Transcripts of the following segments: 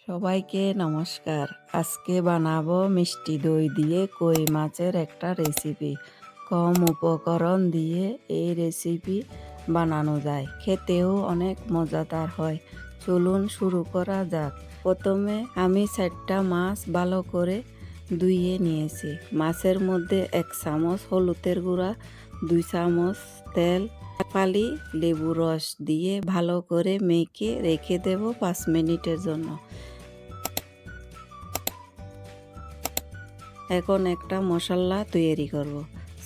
সবাইকে নমস্কার। আজকে বানাবো মিষ্টি দই দিয়ে কই মাছের একটা রেসিপি। কম উপকরণ দিয়ে এই রেসিপি বানানো যায়, খেতেও অনেক মজাদার হয়। চলুন শুরু করা যাক। প্রথমে আমি 4টা মাছ ভালো করে ধুয়ে নিয়েছি। মাছের মধ্যে 1 চামচ হলুদের গুঁড়া, 2 চামচ তেল, ফালি লেবু রস দিয়ে ভালো করে মেখে রেখে দেব 5 মিনিটের জন্য। এখন একটা মশলা তৈরি করব।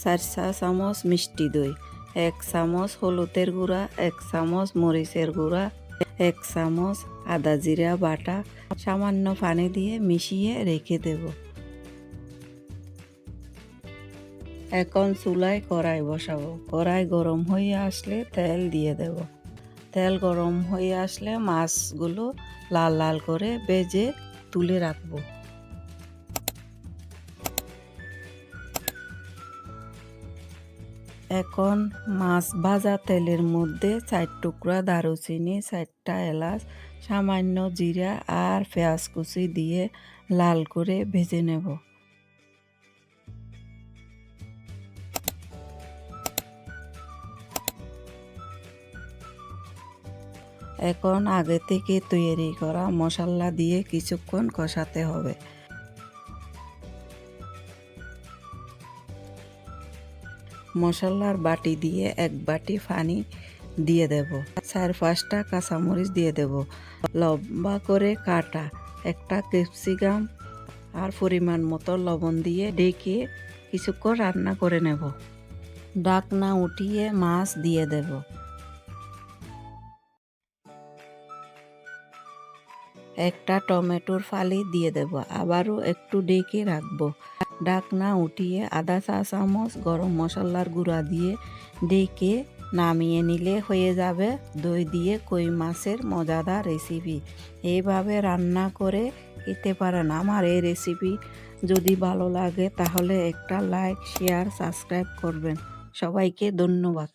4 চা চামচ মিষ্টি দই, 1 চামচ হলুদের গুঁড়া, 1 চামচ মরিচের গুঁড়া, 1 চামচ আদা জিরা বাটা, সামান্য পানি দিয়ে মিশিয়ে রেখে দেব। এখন চুলায় কড়াই বসাবো। কড়াই গরম হয়ে আসলে তেল দিয়ে দেব। তেল গরম হয়ে আসলে মাছগুলো লাল লাল করে ভেজে তুলে রাখবো। এখন মাছ ভাজা তেলের মধ্যে 4 টুকরা দারুচিনি, 4টা এলাচ, সামান্য জিরা আর পেঁয়াজ কুচি দিয়ে লাল করে ভেজে নেব। এখন আগে থেকে তৈরি করা মশলা দিয়ে কিছুক্ষণ কষাতে হবে। মশলার বাটি দিয়ে 1 বাটি পানি দিয়ে দেব। 4-5টা কাঁচামরিচ দিয়ে দেব। লম্বা করে কাটা একটা ক্যাপসিকাম আর পরিমাণ মতো লবণ দিয়ে ঢেকে কিছুক্ষণ রান্না করে নেব। ঢাকনা উঠিয়ে মাছ দিয়ে দেব। একটা টমেটোর ফালি দিয়ে দেব। আবারও একটু ঢেকে রাখবো। ঢাকনা উঠিয়ে আধা চা চামচ গরম মশলার গুঁড়া দিয়ে ঢেকে নামিয়ে নিলে হয়ে যাবে দই দিয়ে কই মাছের মজাদার রেসিপি। এইভাবে রান্না করে খেতে পারেন। আমার এই রেসিপি যদি ভালো লাগে তাহলে একটা লাইক, শেয়ার, সাবস্ক্রাইব করবেন। সবাইকে ধন্যবাদ।